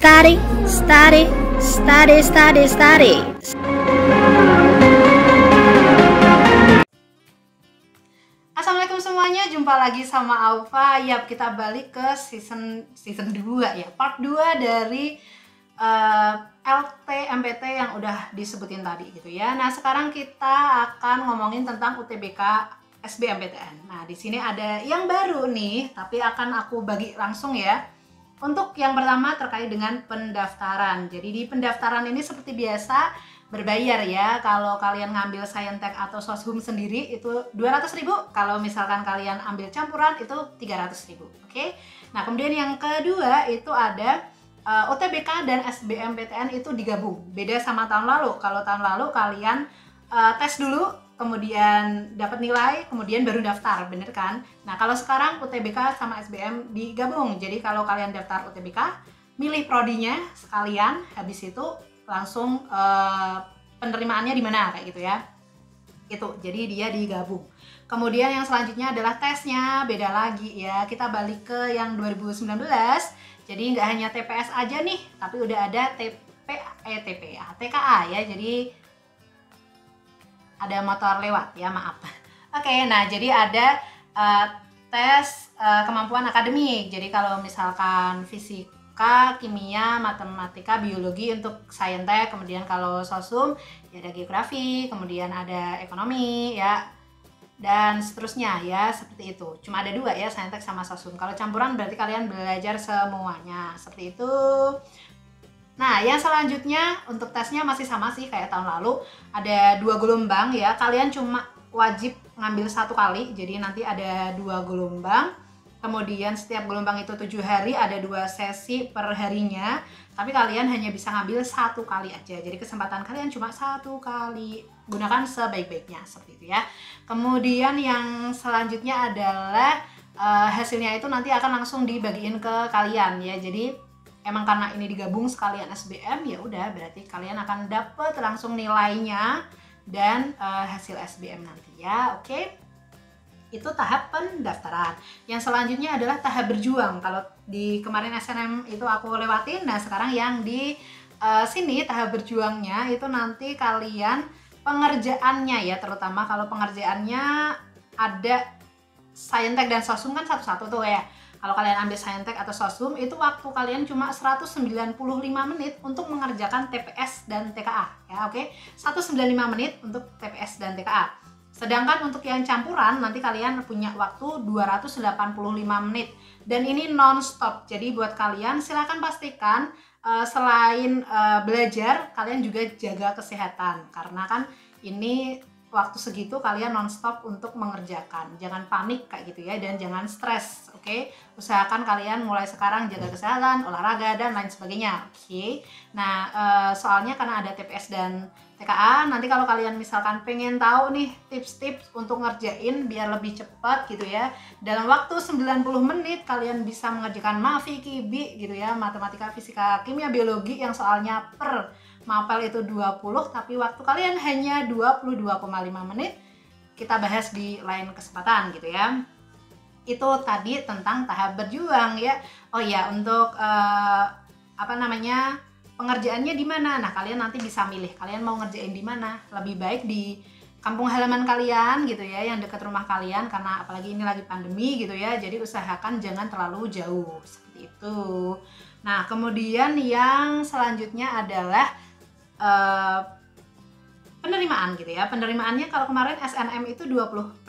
Study, study, study, study, study. Assalamualaikum semuanya, jumpa lagi sama Aufa. Yap, kita balik ke season 2 ya, part 2 dari LTMPT yang udah disebutin tadi gitu ya. Nah, sekarang kita akan ngomongin tentang UTBK SBMPTN. Nah, di sini ada yang baru nih, tapi akan aku bagi langsung ya. Untuk yang pertama terkait dengan pendaftaran. Jadi di pendaftaran ini seperti biasa berbayar ya. Kalau kalian ngambil Saintek atau Soshum sendiri itu 200.000. Kalau misalkan kalian ambil campuran itu 300.000. Oke. Nah, kemudian yang kedua itu ada UTBK dan SBMPTN itu digabung. Beda sama tahun lalu. Kalau tahun lalu kalian tes dulu, kemudian dapat nilai, kemudian baru daftar, bener kan? Nah, kalau sekarang UTBK sama SBM digabung. Jadi kalau kalian daftar UTBK, milih prodinya sekalian, habis itu langsung penerimaannya di mana kayak gitu ya. Itu, jadi dia digabung. Kemudian yang selanjutnya adalah tesnya, beda lagi ya. Kita balik ke yang 2019. Jadi nggak hanya TPS aja nih, tapi udah ada TKA ya. Jadi ada motor lewat ya, maaf. Oke, nah jadi ada tes kemampuan akademik. Jadi kalau misalkan fisika, kimia, matematika, biologi untuk Saintek, kemudian kalau Soshum ya ada geografi, kemudian ada ekonomi ya, dan seterusnya ya, seperti itu. Cuma ada dua ya, Saintek sama Soshum. Kalau campuran berarti kalian belajar semuanya, seperti itu. Nah, yang selanjutnya untuk tesnya masih sama sih kayak tahun lalu. Ada 2 gelombang ya. Kalian cuma wajib ngambil 1 kali. Jadi nanti ada 2 gelombang. Kemudian setiap gelombang itu 7 hari, ada 2 sesi per harinya. Tapi kalian hanya bisa ngambil 1 kali aja. Jadi kesempatan kalian cuma 1 kali. Gunakan sebaik-baiknya seperti itu ya. Kemudian yang selanjutnya adalah hasilnya itu nanti akan langsung dibagiin ke kalian ya. Jadi emang karena ini digabung sekalian SBM, ya udah berarti kalian akan dapat langsung nilainya dan hasil SBM nanti ya. Oke. Itu tahap pendaftaran. Yang selanjutnya adalah tahap berjuang. Kalau di kemarin SNM itu aku lewatin, nah sekarang yang di sini tahap berjuangnya itu nanti kalian pengerjaannya ya, terutama kalau pengerjaannya ada Saintek dan Soshum kan satu-satu tuh ya. Kalau kalian ambil Saintek atau Soshum, itu waktu kalian cuma 195 menit untuk mengerjakan TPS dan TKA ya, oke? 195 menit untuk TPS dan TKA. Sedangkan untuk yang campuran nanti kalian punya waktu 285 menit dan ini non-stop. Jadi buat kalian silakan pastikan selain belajar, kalian juga jaga kesehatan karena kan ini waktu segitu kalian non-stop untuk mengerjakan. Jangan panik kayak gitu ya, dan jangan stres, oke? Usahakan kalian mulai sekarang jaga kesehatan, olahraga, dan lain sebagainya, oke? Nah, soalnya karena ada TPS dan TKA, nanti kalau kalian misalkan pengen tahu nih tips-tips untuk ngerjain biar lebih cepat gitu ya, dalam waktu 90 menit kalian bisa mengerjakan MAFI, KIBI gitu ya, matematika, fisika, kimia, biologi yang soalnya per mapel itu 20, tapi waktu kalian hanya 22,5 menit. Kita bahas di lain kesempatan gitu ya. Itu tadi tentang tahap berjuang ya. Oh ya, untuk pengerjaannya di mana? Nah, kalian nanti bisa milih kalian mau ngerjain di mana. Lebih baik di kampung halaman kalian gitu ya, yang dekat rumah kalian, karena apalagi ini lagi pandemi gitu ya. Jadi usahakan jangan terlalu jauh seperti itu. Nah, kemudian yang selanjutnya adalah penerimaan gitu ya. Penerimaannya kalau kemarin SNM itu 20%,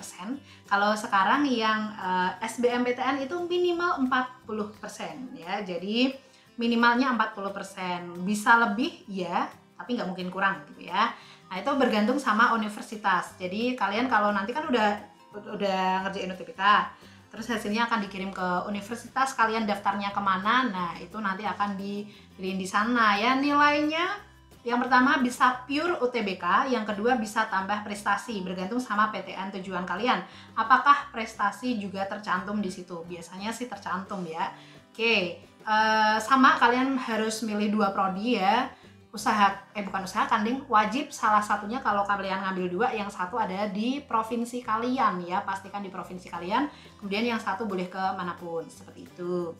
kalau sekarang yang SBMPTN itu minimal 40% ya. Jadi minimalnya 40%, bisa lebih ya, tapi nggak mungkin kurang gitu ya. Nah, itu bergantung sama universitas. Jadi kalian kalau nanti kan udah ngerjain UTBK, terus hasilnya akan dikirim ke universitas, kalian daftarnya kemana, nah itu nanti akan dipilihin di sana ya. Nilainya yang pertama bisa pure UTBK, yang kedua bisa tambah prestasi, bergantung sama PTN tujuan kalian. Apakah prestasi juga tercantum di situ? Biasanya sih tercantum ya. Oke, sama kalian harus milih 2 prodi ya. Wajib salah satunya kalau kalian ngambil 2, yang satu ada di provinsi kalian ya, pastikan di provinsi kalian. Kemudian yang satu boleh ke manapun, seperti itu.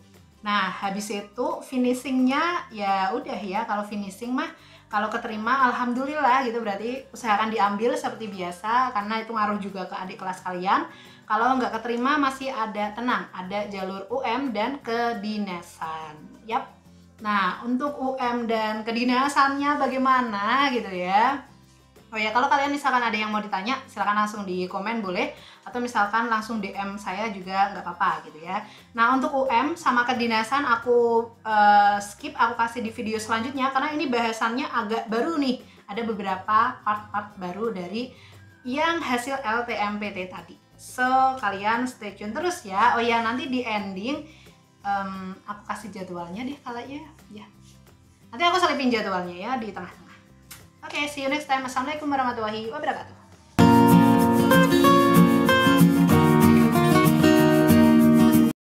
Nah, habis itu finishingnya ya udah ya, kalau finishing mah kalau keterima alhamdulillah gitu, berarti usahakan diambil seperti biasa karena itu ngaruh juga ke adik kelas kalian. Kalau nggak keterima masih ada, tenang, ada jalur UM dan kedinasan. Yap. Nah, untuk UM dan kedinasannya bagaimana gitu ya? Oh ya, kalau kalian misalkan ada yang mau ditanya, silahkan langsung di komen boleh, atau misalkan langsung DM saya juga nggak apa-apa gitu ya. Nah, untuk UM sama kedinasan aku skip, aku kasih di video selanjutnya karena ini bahasannya agak baru nih. Ada beberapa part-part baru dari yang hasil LTMPT tadi. So, kalian stay tune terus ya. Oh ya, nanti di ending aku kasih jadwalnya deh kayaknya ya. Nanti aku selipin jadwalnya ya di tengah-tengah. Oke, see you next time. Assalamualaikum warahmatullahi wabarakatuh.